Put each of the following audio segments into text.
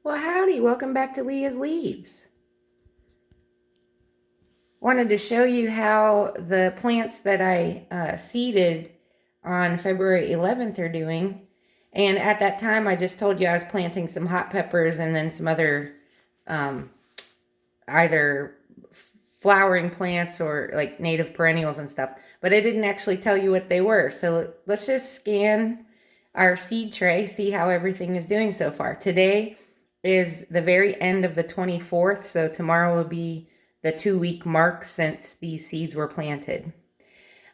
Well, howdy, welcome back to Leah's Leaves. Wanted to show you how the plants that I seeded on February 11th are doing. And at that time, I just told you I was planting some hot peppers and then some other either flowering plants or like native perennials and stuff. But I didn't actually tell you what they were. So let's just scan our seed tray, see how everything is doing so far. Today is the very end of the 24th, so tomorrow will be the 2-week mark since these seeds were planted.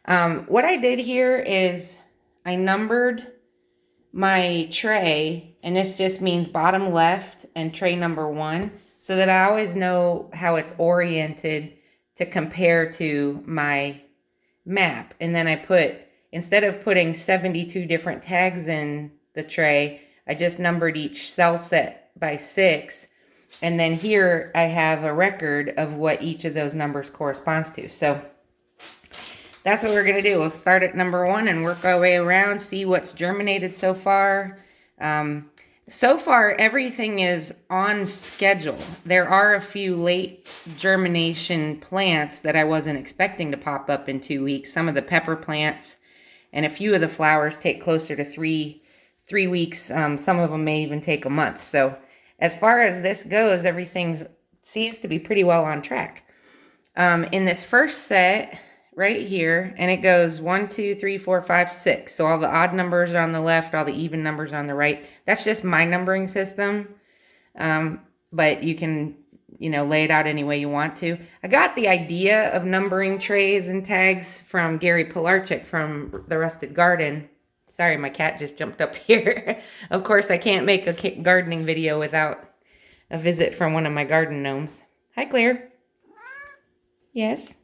What I did here is I numbered my tray, and this just means bottom left and tray number 1, so that I always know how it's oriented to compare to my map. And then I put, instead of putting 72 different tags in the tray, I just numbered each cell set by 6. And then here I have a record of what each of those numbers corresponds to. So that's what we're going to do. We'll start at number 1 and work our way around, see what's germinated so far. So far, everything is on schedule. There are a few late germination plants that I wasn't expecting to pop up in 2 weeks. Some of the pepper plants and a few of the flowers take closer to three weeks. Some of them may even take a month. So as far as this goes, everything seems to be pretty well on track. In this first set right here, and it goes 1, 2, 3, 4, 5, 6. So all the odd numbers are on the left, all the even numbers on the right. That's just my numbering system. But you can, lay it out any way you want to. I got the idea of numbering trays and tags from Gary Pilarchik from The Rusted Garden. Sorry, my cat just jumped up here. Of course, I can't make a gardening video without a visit from one of my garden gnomes. Hi, Claire. Yes?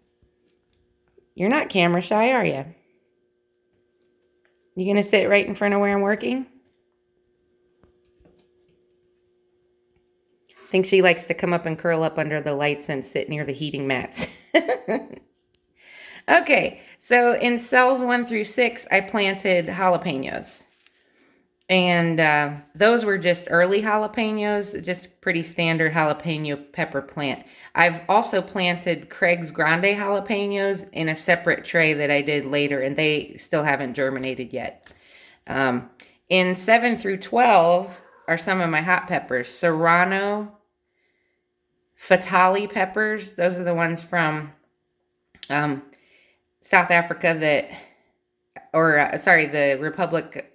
You're not camera shy, are you? You gonna sit right in front of where I'm working? I think she likes to come up and curl up under the lights and sit near the heating mats. Okay, so in cells 1 through 6, I planted jalapenos. And those were just early jalapenos, just pretty standard jalapeno pepper plant. I've also planted Craig's Grande jalapenos in a separate tray that I did later, and they still haven't germinated yet. In 7 through 12 are some of my hot peppers. Serrano, Fatali peppers, those are the ones from South Africa the Republic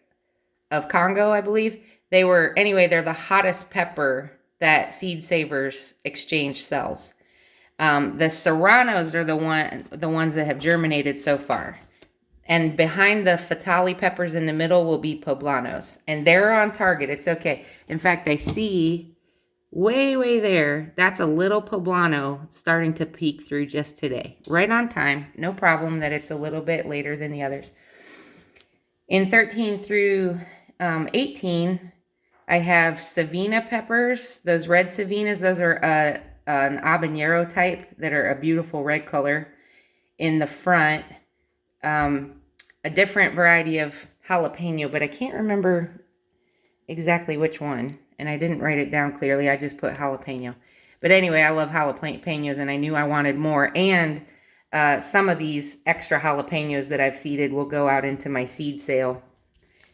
of Congo, I believe. They're the hottest pepper that Seed Savers exchange sells. The Serranos are the ones that have germinated so far. And behind the Fatali peppers in the middle will be Poblanos. And they're on target. It's okay. In fact, I see way there, that's a little Poblano starting to peek through just today. Right on time. No problem that it's a little bit later than the others. In 13 through 18, I have Savina Peppers. Those red Savinas, those are an habanero type that are a beautiful red color. In the front, a different variety of jalapeno, but I can't remember exactly which one. And I didn't write it down clearly. I just put jalapeno. But anyway, I love jalapenos, and I knew I wanted more. And some of these extra jalapenos that I've seeded will go out into my seed sale.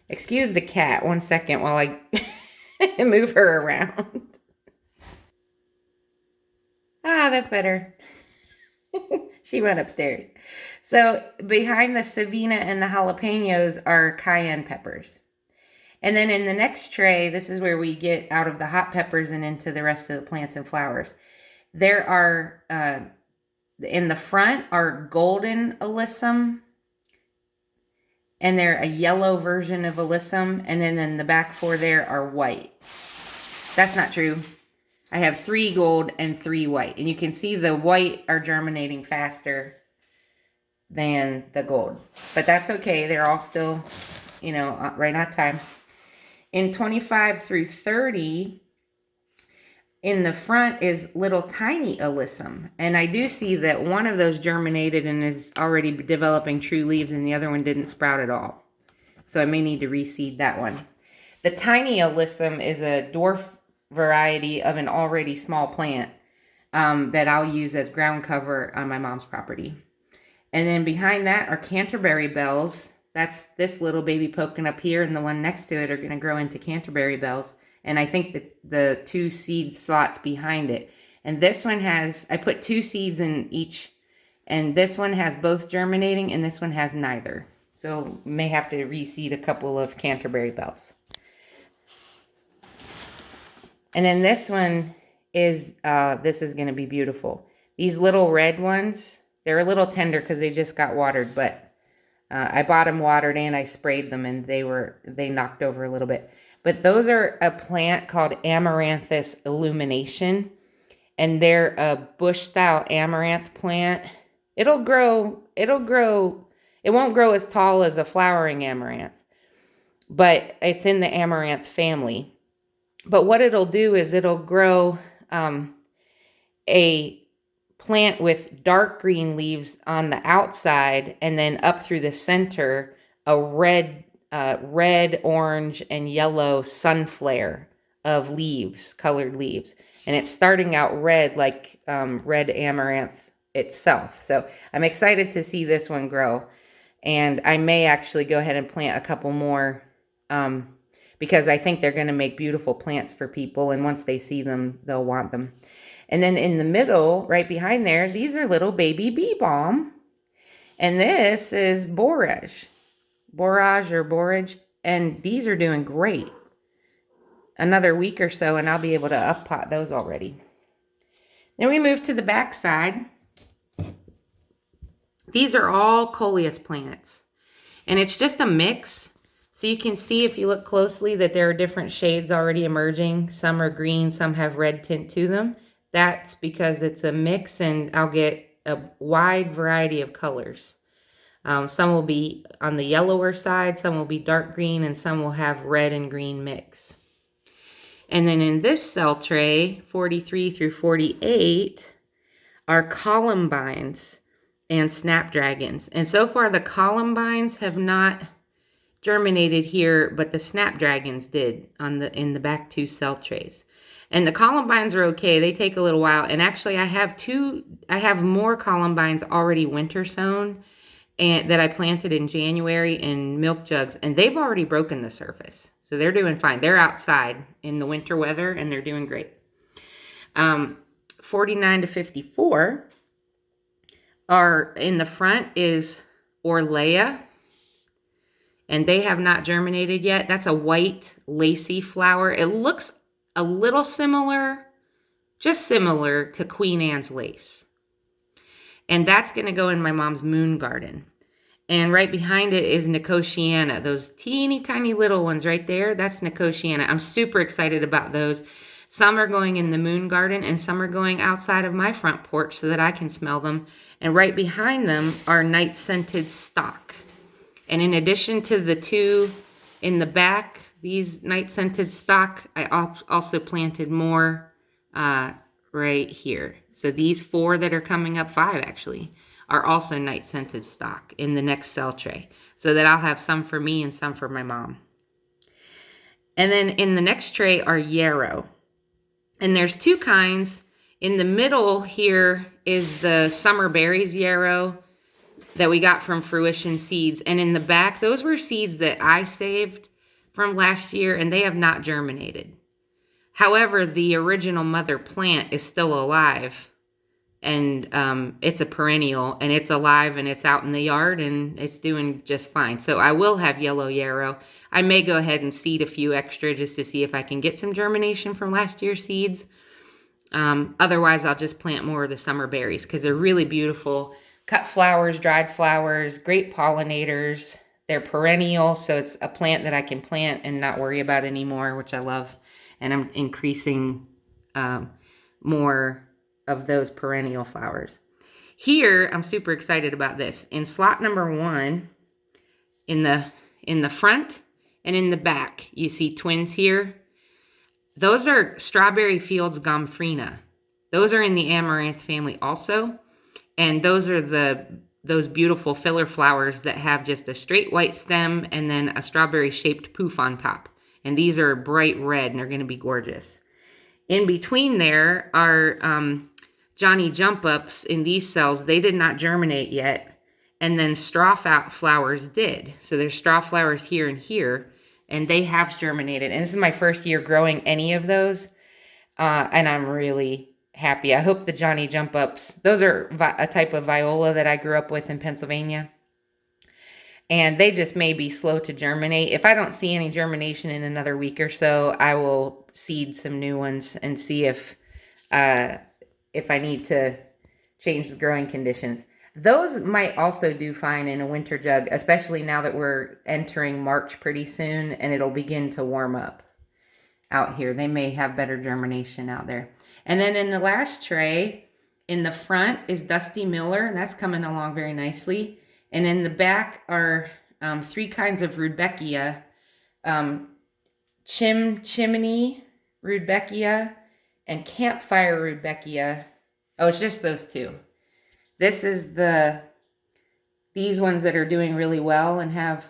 Excuse the cat 1 second while I move her around. That's better. She went upstairs. So behind the Savina and the jalapenos are Cayenne Peppers. And then in the next tray, this is where we get out of the hot peppers and into the rest of the plants and flowers. There are, in the front are golden alyssum, and they're a yellow version of alyssum, and then in the back 4 there are white. That's not true. I have 3 gold and 3 white, and you can see the white are germinating faster than the gold. But that's okay. They're all still, right on time. In 25 through 30, in the front is little tiny alyssum. And I do see that one of those germinated and is already developing true leaves, and the other one didn't sprout at all. So I may need to reseed that one. The tiny alyssum is a dwarf variety of an already small plant that I'll use as ground cover on my mom's property. And then behind that are Canterbury Bells. That's this little baby poking up here, and the one next to it are going to grow into Canterbury Bells. And I think that the 2 seed slots behind it. And this one has, I put 2 seeds in each, and this one has both germinating, and this one has neither. So may have to reseed a couple of Canterbury Bells. And then this one is, this is going to be beautiful. These little red ones, they're a little tender because they just got watered, but I bought them watered and I sprayed them, and they knocked over a little bit. But those are a plant called Amaranthus Illumination, and they're a bush-style amaranth plant. It won't grow as tall as a flowering amaranth, but it's in the amaranth family. But what it'll do is it'll grow a plant with dark green leaves on the outside, and then up through the center, a red, orange, and yellow sunflare of leaves, colored leaves. And it's starting out red, like red amaranth itself. So I'm excited to see this one grow. And I may actually go ahead and plant a couple more because I think they're going to make beautiful plants for people. And once they see them, they'll want them. And then in the middle, right behind there, these are little baby Bee Balm. And this is borage. And these are doing great. Another week or so, and I'll be able to up-pot those already. Then we move to the back side. These are all Coleus plants. And it's just a mix. So you can see if you look closely that there are different shades already emerging. Some are green, some have red tint to them. That's because it's a mix, and I'll get a wide variety of colors. Some will be on the yellower side, some will be dark green, and some will have red and green mix. And then in this cell tray, 43 through 48, are Columbines and Snapdragons. And so far the Columbines have not germinated here, but the Snapdragons did in the back 2 cell trays. And the Columbines are okay. They take a little while. And actually I have more Columbines already winter sown and that I planted in January in milk jugs, and they've already broken the surface. So they're doing fine. They're outside in the winter weather, and they're doing great. 49 to 54 are in the front is Leah, and they have not germinated yet. That's a white lacy flower. It looks a little similar, just similar to Queen Anne's lace. And that's going to go in my mom's moon garden. And right behind it is Nicotiana. Those teeny tiny little ones right there, that's Nicotiana. I'm super excited about those. Some are going in the moon garden, and some are going outside of my front porch so that I can smell them. And right behind them are night scented stock. And in addition to the 2 in the back, these night scented stock, I also planted more right here. So these 4 that are coming up, 5 actually, are also night scented stock in the next cell tray. So that I'll have some for me and some for my mom. And then in the next tray are Yarrow. And there's 2 kinds. In the middle here is the summer berries Yarrow that we got from Fruition Seeds. And in the back, those were seeds that I saved from last year, and they have not germinated. However, the original mother plant is still alive, and it's a perennial, and it's alive, and it's out in the yard, and it's doing just fine. So I will have yellow yarrow. I may go ahead and seed a few extra just to see if I can get some germination from last year's seeds. Otherwise, I'll just plant more of the summer berries because they're really beautiful. Cut flowers, dried flowers, great pollinators. They're perennial, so it's a plant that I can plant and not worry about anymore, which I love. And I'm increasing more of those perennial flowers. Here, I'm super excited about this. In slot number 1, in the front and in the back, you see twins here. Those are Strawberry Fields Gomphrena. Those are in the Amaranth family also. And those are those beautiful filler flowers that have just a straight white stem and then a strawberry shaped poof on top. And these are bright red and they're going to be gorgeous. In between there are Johnny Jump Ups in these cells. They did not germinate yet. And then straw flowers did. So there's straw flowers here and here. And they have germinated. And this is my first year growing any of those. And I'm really happy. I hope the Johnny Jump Ups, those are a type of viola that I grew up with in Pennsylvania. And they just may be slow to germinate. If I don't see any germination in another week or so, I will seed some new ones and see if I need to change the growing conditions. Those might also do fine in a winter jug, especially now that we're entering March pretty soon and it'll begin to warm up out here. They may have better germination out there. And then in the last tray, in the front is Dusty Miller, and that's coming along very nicely. And in the back are 3 kinds of Rudbeckia, Chimney Rudbeckia and Campfire Rudbeckia. Oh, it's just those 2. This is these ones that are doing really well and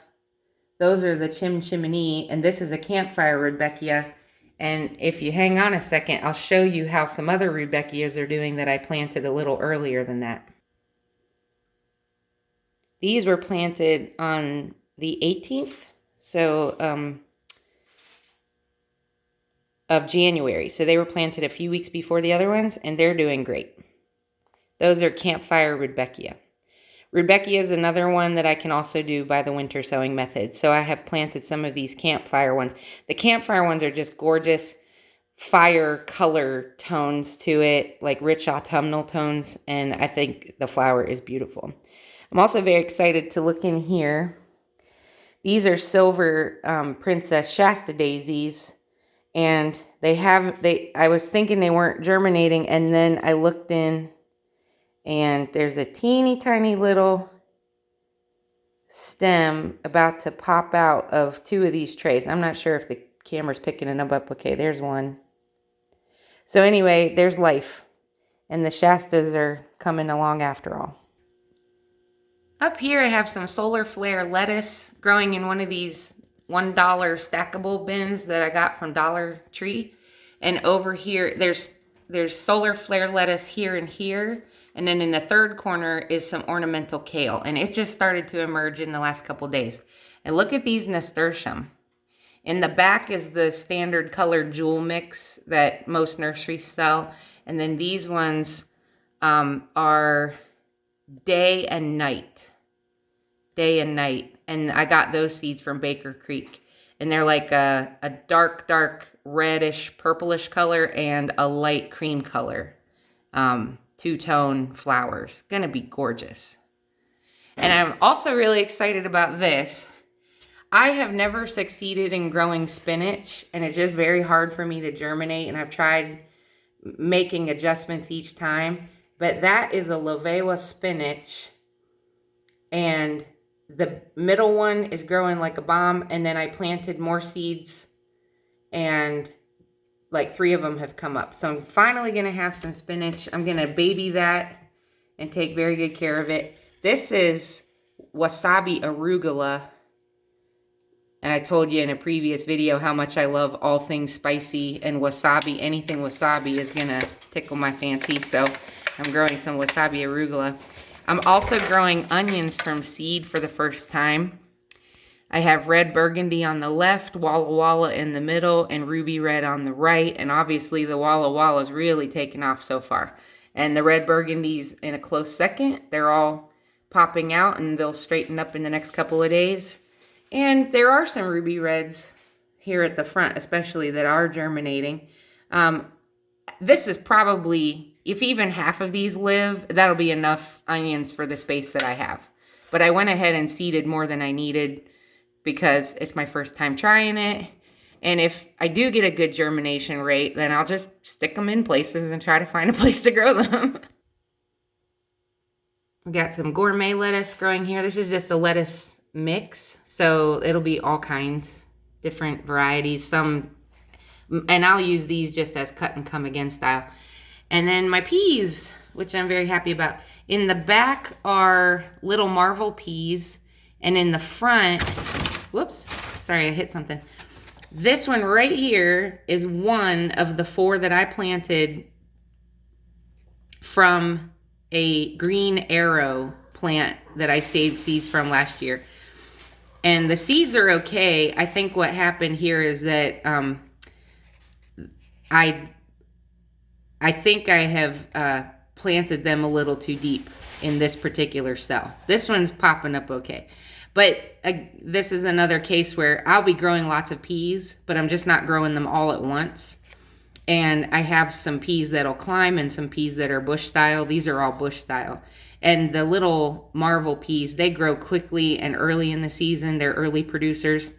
those are the Chimney, and this is a Campfire Rudbeckia. And if you hang on a second, I'll show you how some other Rudbeckias are doing that I planted a little earlier than that. These were planted on the 18th, of January. So they were planted a few weeks before the other ones, and they're doing great. Those are Campfire Rudbeckia. Rudbeckia is another one that I can also do by the winter sowing method. So I have planted some of these Campfire ones. The Campfire ones are just gorgeous fire color tones to it, like rich autumnal tones, and I think the flower is beautiful. I'm also very excited to look in here. These are silver Princess Shasta daisies, and I was thinking they weren't germinating, and then I looked in, and there's a teeny tiny little stem about to pop out of 2 of these trays. I'm not sure if the camera's picking it up. Okay, there's one. So anyway, there's life, and the Shastas are coming along after all. Up here I have some solar flare lettuce growing in one of these $1 stackable bins that I got from Dollar Tree. And over here there's solar flare lettuce here and here. And then in the third corner is some ornamental kale. And it just started to emerge in the last couple days. And look at these nasturtium. In the back is the standard colored jewel mix that most nurseries sell. And then these ones are day and night. Day and night. And I got those seeds from Baker Creek. And they're like a dark reddish purplish color and a light cream color. 2-tone flowers. Gonna be gorgeous. And I'm also really excited about this. I have never succeeded in growing spinach, and it's just very hard for me to germinate, and I've tried making adjustments each time. But that is a Lovewa spinach, and the middle one is growing like a bomb, and then I planted more seeds, and like 3 of them have come up. So I'm finally going to have some spinach. I'm going to baby that and take very good care of it. This is wasabi arugula. And I told you in a previous video how much I love all things spicy, and wasabi, anything wasabi is going to tickle my fancy. So I'm growing some wasabi arugula. I'm also growing onions from seed for the first time. I have red burgundy on the left, Walla Walla in the middle, and ruby red on the right. And obviously the Walla Walla is really taken off so far. And the red burgundy's in a close second. They're all popping out, and they'll straighten up in the next couple of days. And there are some ruby reds here at the front, especially, that are germinating. This is probably, if even half of these live, that'll be enough onions for the space that I have. But I went ahead and seeded more than I needed because it's my first time trying it. And if I do get a good germination rate, then I'll just stick them in places and try to find a place to grow them. We got some gourmet lettuce growing here. This is just a lettuce mix, so it'll be all kinds, different varieties. Some, and I'll use these just as cut and come again style. And then my peas, which I'm very happy about. In the back are little marvel peas, and in the front, whoops, sorry, I hit something. This one right here is one of the 4 that I planted from a green Yarrow plant that I saved seeds from last year. And the seeds are okay. I think what happened here is that I think I have planted them a little too deep in this particular cell. This one's popping up okay. But this is another case where I'll be growing lots of peas, but I'm just not growing them all at once. And I have some peas that'll climb and some peas that are bush style. These are all bush style. And the little Marvel peas, they grow quickly and early in the season. They're early producers.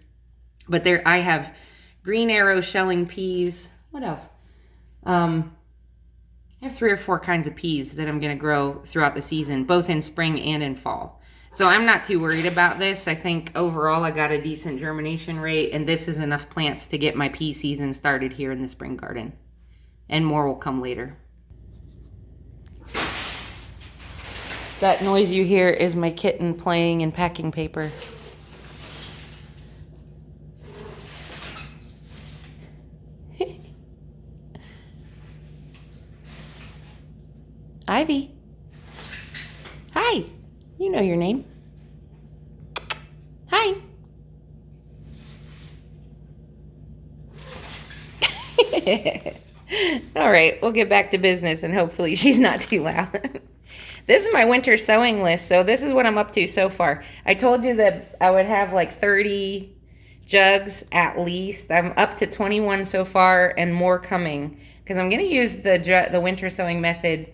But I have green Yarrow shelling peas. What else? I have 3 or 4 kinds of peas that I'm going to grow throughout the season, both in spring and in fall. So I'm not too worried about this. I think overall I got a decent germination rate, and this is enough plants to get my pea season started here in the spring garden. And more will come later. That noise you hear is my kitten playing and packing paper. Ivy. Hi. You know your name. Hi. All right, we'll get back to business and hopefully she's not too loud. This is my winter sowing list, so this is what I'm up to so far. I told you that I would have like 30 jugs at least. I'm up to 21 so far and more coming because I'm going to use the winter sowing method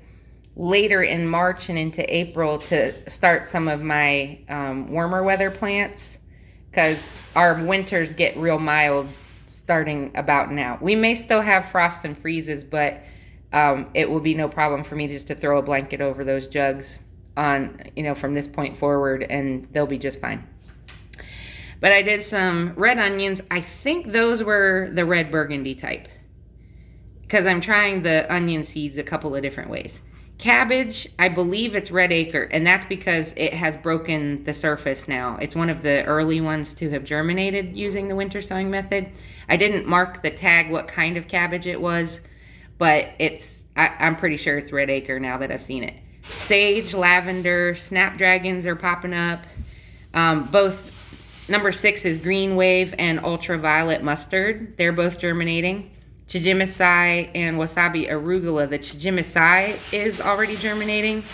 later in March and into April to start some of my warmer weather plants because our winters get real mild starting about now. We may still have frosts and freezes, but it will be no problem for me just to throw a blanket over those jugs on, from this point forward, and they'll be just fine. But I did some red onions. I think those were the red burgundy type because I'm trying the onion seeds a couple of different ways. Cabbage, I believe it's red acre, and that's because it has broken the surface now. It's one of the early ones to have germinated using the winter sowing method. I didn't mark the tag what kind of cabbage it was, but I'm pretty sure it's red acre now that I've seen it. Sage, lavender, snapdragons are popping up. Both number 6 is green wave and ultraviolet mustard. They're both germinating. Chijimisai and wasabi arugula. The chijimisai is already germinating,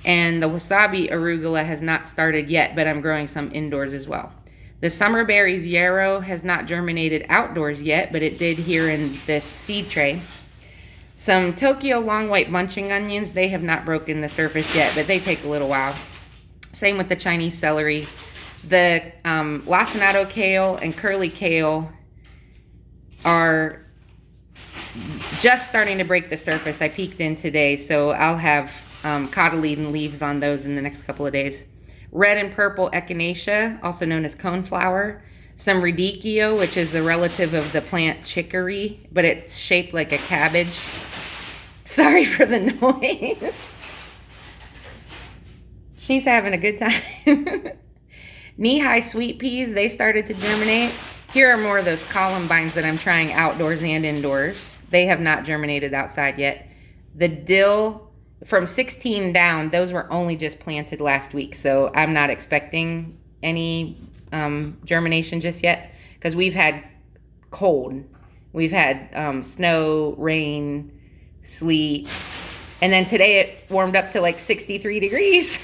and the wasabi arugula has not started yet, but I'm growing some indoors as well. The summer berries yarrow has not germinated outdoors yet, but it did here in this seed tray. Some Tokyo long white bunching onions, they have not broken the surface yet, but they take a little while. Same with the Chinese celery. The lacinato kale and curly kale are just starting to break the surface. I peeked in today, so I'll have cotyledon leaves on those in the next couple of days. Red and purple echinacea, also known as coneflower. Some radicchio, which is a relative of the plant chicory, but it's shaped like a cabbage. Sorry for the noise. She's having a good time. Knee-high sweet peas, they started to germinate. Here are more of those columbines that I'm trying outdoors and indoors. They have not germinated outside yet. The dill, from 16 down, those were only just planted last week, so I'm not expecting any germination just yet because we've had cold. We've had snow, rain, sleet, and then today it warmed up to like 63 degrees.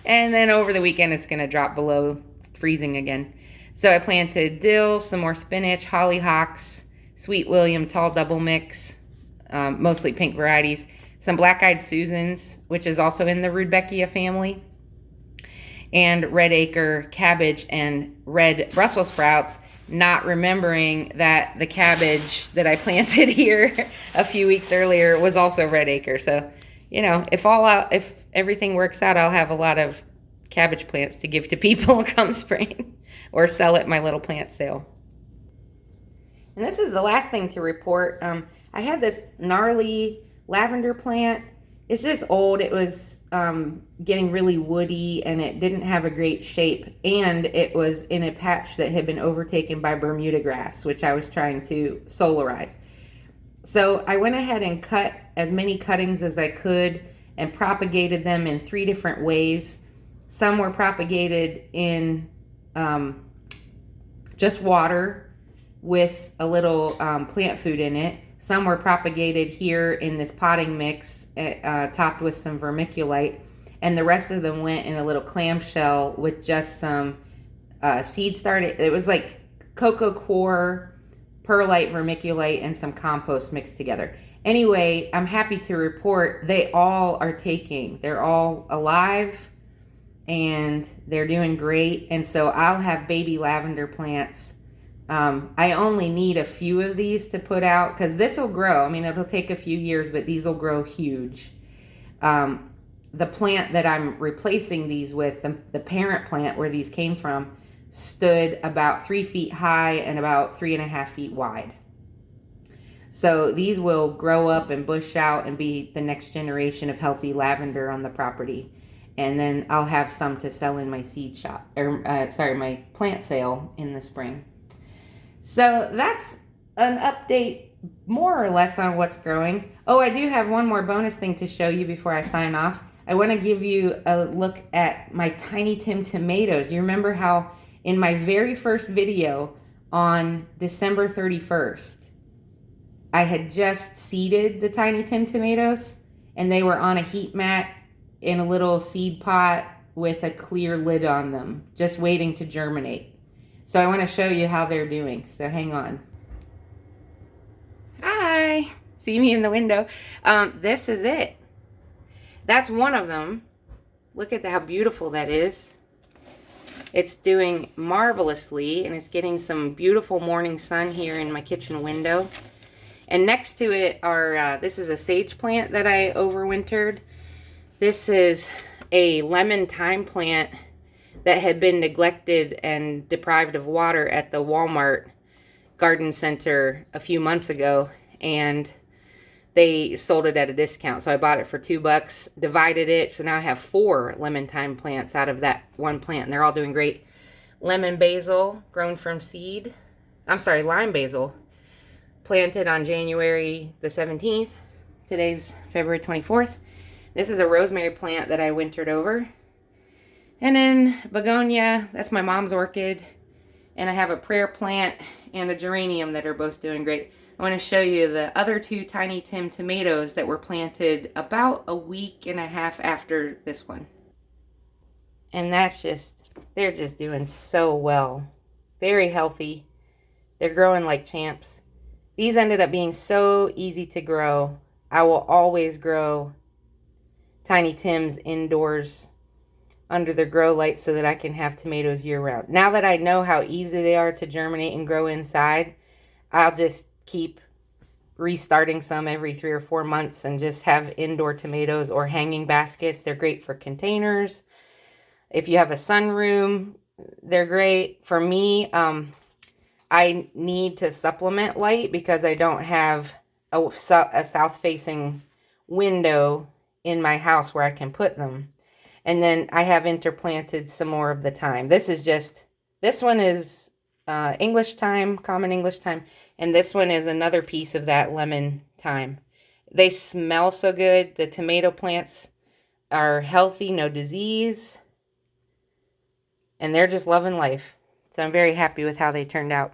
And then over the weekend it's going to drop below freezing again. So I planted dill, some more spinach, hollyhocks, sweet William tall double mix, mostly pink varieties, some black-eyed Susans, which is also in the Rudbeckia family, and red acre cabbage and red Brussels sprouts, not remembering that the cabbage that I planted here a few weeks earlier was also red acre. So, if everything works out, I'll have a lot of cabbage plants to give to people come spring or sell at my little plant sale. And this is the last thing to report. I had this gnarly lavender plant it's just old. It was getting really woody, and it didn't have a great shape. And it was in a patch that had been overtaken by Bermuda grass, which I was trying to solarize. So I went ahead and cut as many cuttings as I could and propagated them in 3 different ways. Some were propagated in just water with a little plant food in it. Some were propagated here in this potting mix, topped with some vermiculite, and the rest of them went in a little clamshell with just some seed started. It was like cocoa coir, perlite, vermiculite, and some compost mixed together. Anyway, I'm happy to report they all are taking. They're all alive, and they're doing great. And so I'll have baby lavender plants. I only need a few of these to put out because this will grow. I mean, it'll take a few years, but these will grow huge. The plant that I'm replacing these with, the parent plant where these came from, stood about 3 feet high and about 3.5 feet wide. So these will grow up and bush out and be the next generation of healthy lavender on the property. And then I'll have some to sell in my seed shop, or my plant sale in the spring. So that's an update more or less on what's growing. Oh, I do have one more bonus thing to show you before I sign off. I want to give you a look at my Tiny Tim tomatoes. You remember how in my very first video on December 31st, I had just seeded the Tiny Tim tomatoes, and they were on a heat mat in a little seed pot with a clear lid on them, just waiting to germinate. So I want to show you how they're doing. So hang on. Hi, see me in the window. This is it. That's one of them. Look at how beautiful that is. It's doing marvelously, and it's getting some beautiful morning sun here in my kitchen window. And next to it are, this is a sage plant that I overwintered. This is a lemon thyme plant that had been neglected and deprived of water at the Walmart garden center a few months ago, and they sold it at a discount. So I bought it for $2, divided it. So now I have 4 lemon thyme plants out of that one plant, and they're all doing great. Lemon basil grown from seed. I'm sorry, lime basil planted on January the 17th. Today's February 24th. This is a rosemary plant that I wintered over. And then begonia, that's my mom's orchid. And I have a prayer plant and a geranium that are both doing great. I want to show you the other 2 Tiny Tim tomatoes that were planted about a week and a half after this one. And that's just, they're just doing so well. Very healthy. They're growing like champs. These ended up being so easy to grow. I will always grow Tiny Tims indoors under the grow light so that I can have tomatoes year round. Now that I know how easy they are to germinate and grow inside, I'll just keep restarting some every 3 or 4 months and just have indoor tomatoes or hanging baskets. They're great for containers. If you have a sunroom, they're great. For me, I need to supplement light because I don't have a south-facing window in my house where I can put them. And then I have interplanted some more of the thyme. This one is English thyme, common English thyme. And this one is another piece of that lemon thyme. They smell so good. The tomato plants are healthy, no disease. And they're just loving life. So I'm very happy with how they turned out.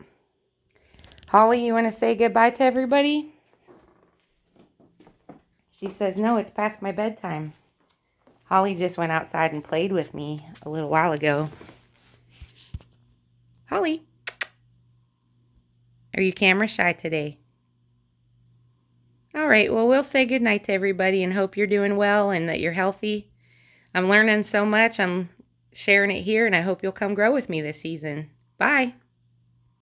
Holly, you want to say goodbye to everybody? She says, no, it's past my bedtime. Holly just went outside and played with me a little while ago. Holly, are you camera shy today? All right, well, we'll say goodnight to everybody and hope you're doing well and that you're healthy. I'm learning so much. I'm sharing it here, and I hope you'll come grow with me this season. Bye.